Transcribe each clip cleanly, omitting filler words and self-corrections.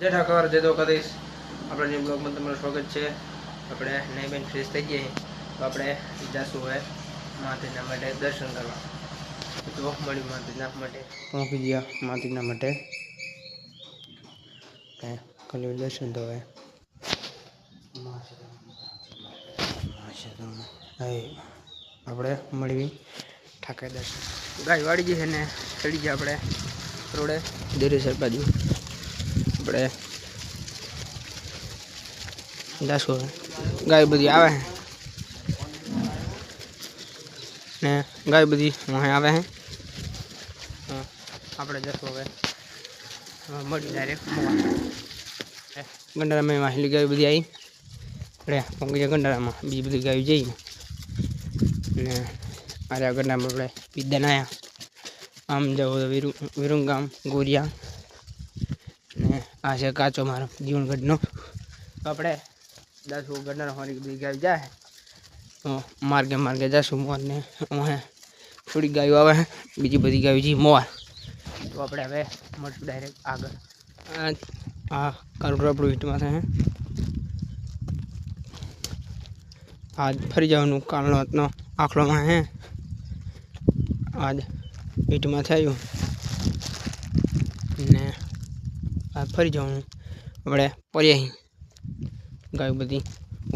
जय ठाकर जय द्वारकाधीश अपना न्यू ब्लॉग में तमाરું स्वागत है। આપણે નહીં બેન ફ્રેશ થઈ ગઈ તો આપણે જશું હવે માતાજીના માટે દર્શન કરવા। તો મળી માતાજીના માટે પહોંચી ગયા માતાજીના માટે કલ્યું દર્શન તો હવે આપણે મળી ઠાકર દર્શન ગાય વાળી ગઈ છે ને ચડી ગયા આપણે રોડે દેરેસર બાજુ આપણે જાશું ગાય બધી આવે ને ગાય બધી વहाँ આવે है આપણે જશું હવે મળી ડાયરેક્ટ ગંડારામાં વાહેલી ગાય બધી આવી આપણે પહોંચી જાય ગંડારામાં બીજી બધી ગાય જઈ ને અરે ગંડારામાં આપણે વિદ્યાન આવ્યા આમ જવું તો વિરુંગામ ગોરિયા ને આ છે કાચો મારો જીવનગઢનો તો આપણે 10 ગંડારા હોવાની બધી ગાય જાય તો માર્ગે માર્ગે જશું મોર ને વहाँ થોડી ગાયો આવે બીજી બધી ગાયો જી મોર તો આપણે હવે મળશું ડાયરેક્ટ આગળ આ કારોડ આપણું હિટમાં છે આજ ફરી જવાનું કાલનો હાથનો આખલોમાં હે આજ હિટમાં થયું ને આ ફરી જવાનું આપણે પર્યાહી ગાયો બધી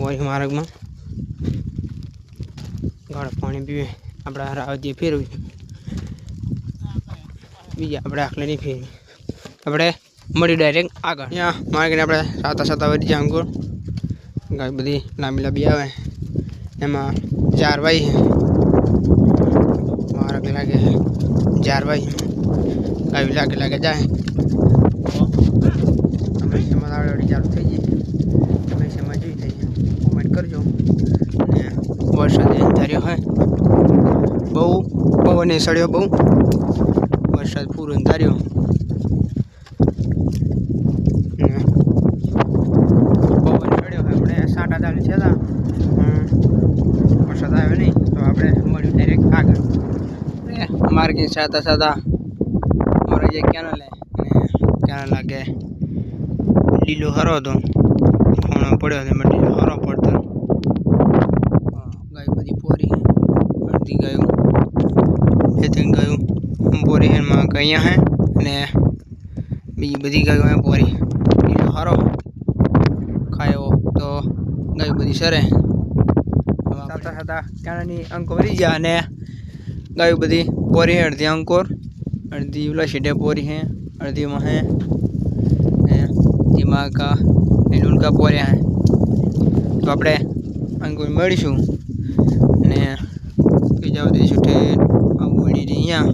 વળી માર્ગમાં ગાળા પાણી પીવે આપણે રાવજી ફેરવી બીજા આપણે આખલે નહીં ફેરવી આપણે મળી ડાયરેક્ટ આગળ અહીંયા માર્કેટ આપણે સાતા વધી જાય અંકુર ગાય બધી લાંબી લાંબી આવે એમાં 4 ભાઈ છે માર્ગ લાગે છે 4 ભાઈ ગાય લાગે જાય હંમેશામાં આવડી ચાલુ થઈ જાય હંમેશામાં જોઈ થઈ જાય કોમેન્ટ કરજો ને વરસાદ અંધાર્યો હોય બહુ પવન સડ્યો બહુ વરસાદ પૂરો અંધાર્યો પવન સડ્યો હોય આપણે સાટા ચાલુ છે વરસાદ આવ્યો નહીં તો આપણે મળ્યું ડાયરેક્ટ આગળ માર્ગે સાતા મારે જે ક્યાં લે ને ક્યાં લાગે લીલો હરો હતો ફોનો પડ્યો હતો એમાં લીલો હરો પડતો ગાય બધી પોરી અડધી ગાયું બે ત્રણ ગાયું પોરી એમાં ગૈયા હે અને બીજી બધી ગાયો હે પોરી લીલો હરો ખાયો તો ગાય બધી સરે સાતા ક્યાંની અંકો વળી ગયા અને ગાયો બધી પોરી હે અડધી અંકોર અડધી ઓલા શેડે પોરી હે અડધીમાં હે दिमाग का उनका पोरे हैं तो આપણે અંકુર મળીશું અને બીજા બધી છૂટે આવડી રહ્યા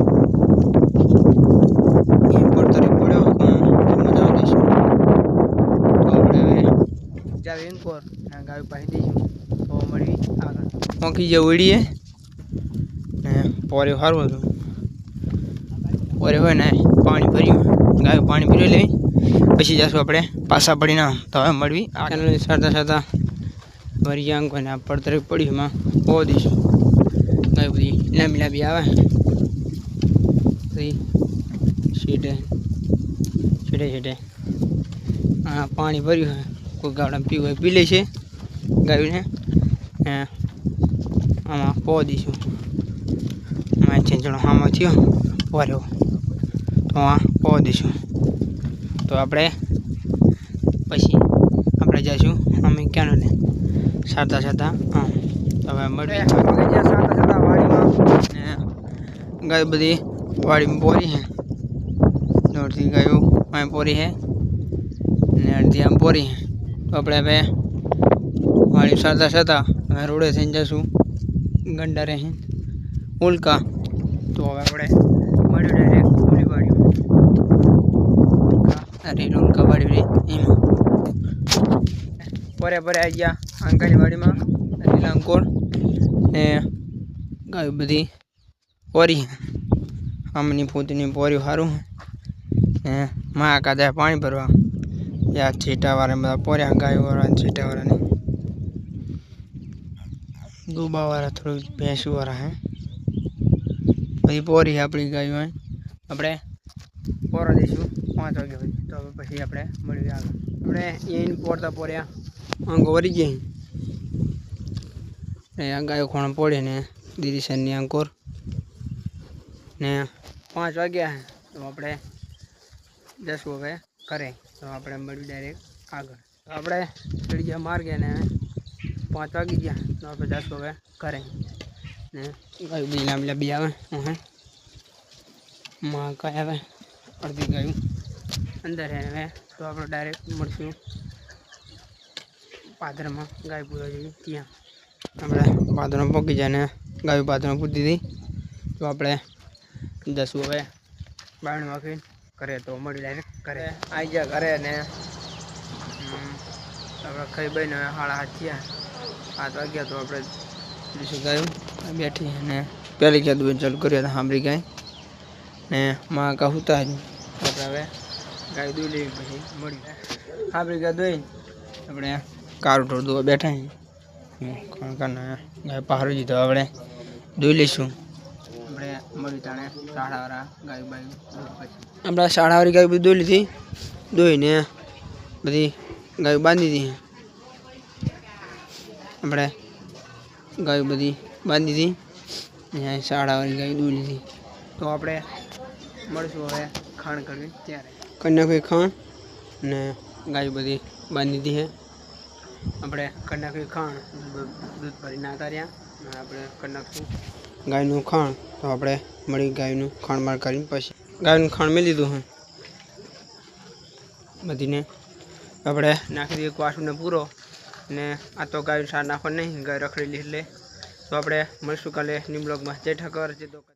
પડતરી પડ્યો મજા દઈશું તો આપણે હવે જાવ અંકુર ગાય પાઈ દઈશું તો મળી આગળ મોકી જે ઉડીએ ને પોરે સારું હતું પોરે હોય ને પાણી ભર્યું ગાય પાણી પીરી લે પછી જશું આપણે પાછા પડીને તો હવે મળવી આગળ સાતા વરી અંકોને પડતર પડી એમાં પો દઈશું ગાય બધી લાંબી આવે પછી છેડે હા પાણી ભર્યું હોય કોઈ ગાડા પીવું હોય પી લે છે ગાયને આમાં પો દઈશું આમાં ચેંચણો આમાં થયો પોર્યો તો આ પો દઈશું તો આપણે પછી આપણે જઈશું અમે ક્યાં ને સાતા હા હવે મળીએ સાતા વાડીમાં ગાય બધી વાડીમાં પોરી છે દોઢથી ગાયો અહીં પોરી છે ને અડધી આમ પોરી છે તો આપણે હવે વાડી સાતા હવે રોડે થઈને જઈશું ગંડારે છે ઉલ્કા તો હવે આપણે મળ્યું ડાયરેક્ટ ઓલી વાડીમાં રેલું કબાડી રહી એમાં પોરે આવી ગયા અંકાની વાડીમાં રેલા અંકોર ને ગાય બધી પોરી આમની પોતીની પોરી સારું ને મા કાદા પાણી ભરવા યા છીટાવાળા બધા પોર્યા ગાયવાળા છીટાવાળા નહીં દુબાવાળા થોડું ભેંસવાળા હે બધી પોરી આપણી ગાયો આપણે પોરા દઈશું 5 વાગ્યા સુધી. તો હવે પછી આપણે મળીએ આગળ. આપણે એને પોરતા પોર્યા આંગો વરી ગયા ને આ ગાયો ખોણ પડે ને દીદી સરની અંકોર ને 5 વાગ્યા તો આપણે 10 હવે કરે. તો આપણે મળ્યું ડાયરેક્ટ આગળ. તો આપણે ચડી ગયા માર્ગે ને 5 વાગી ગયા તો આપણે 10 હવે કરે ને ગાયું બી લાંબી લાંબી આવે માં કાંઈ આવે અડધી ગાયું અંદર હવે. તો આપણે ડાયરેક્ટ મળશું પાદરમાં ગાય પૂરા જઈએ ત્યાં. આપણે પાદરમાં પહોંચી જાય ને ગાયું પાદરમાં પૂછી દીધી. તો આપણે 10 હવે 12 વાગે કરે. તો મળી ડાયરેક્ટ કરે આવી ગયા ઘરે ને આપણે ખાઈ બહીને 7:30 થયા. 7 વાગ્યા તો આપણે બીજું ગાયું બેઠી અને પહેલી ક્યાં દૂધ ચાલુ કર્યા હતા સાંભળી ગાય ને માં કા ઉતા જ આપણે હવે ગાય દૂધ લેવી પછી મળી સાંભળી ગયા દોઈ આપણે કારું થોડું દોવા બેઠા ગાય પહાડું જીધો આપણે દોઈ લઈશું. આપણે મળી તાણે શાળાવાળા ગાય બાયું પછી આપણે શાળાવાળી ગાય બધી દોઈ લીધી. દોઈને બધી ગાય બાંધી દીધી. આપણે ગાય બધી બાંધી દીધી ને શાળાવાળી ગાય દોઈ લીધી. તો આપણે મળશું હવે ખાણ કરવી ત્યારે. કરી નાખી ખાણ ને ગાય બધી બાંધી દીધી છે. આપણે કરી નાખ્યું ખાણ દૂધ ભરી નાખતા રહ્યા અને આપણે કરી નાખશું ગાયનું ખાણ. તો આપણે મળી ગાયનું ખાણ બાર કરીને પછી ગાયનું ખાણ મેં લીધું હોય બધીને આપણે નાખી દઈએ વાસુને પૂરો ને આ તો ગાય સાર નાખવા નહીં ગાય રખડેલી એટલે. તો આપણે મળશું કાલે ન્યૂ બ્લોગમાં. જય ઠાકર જય દોકર.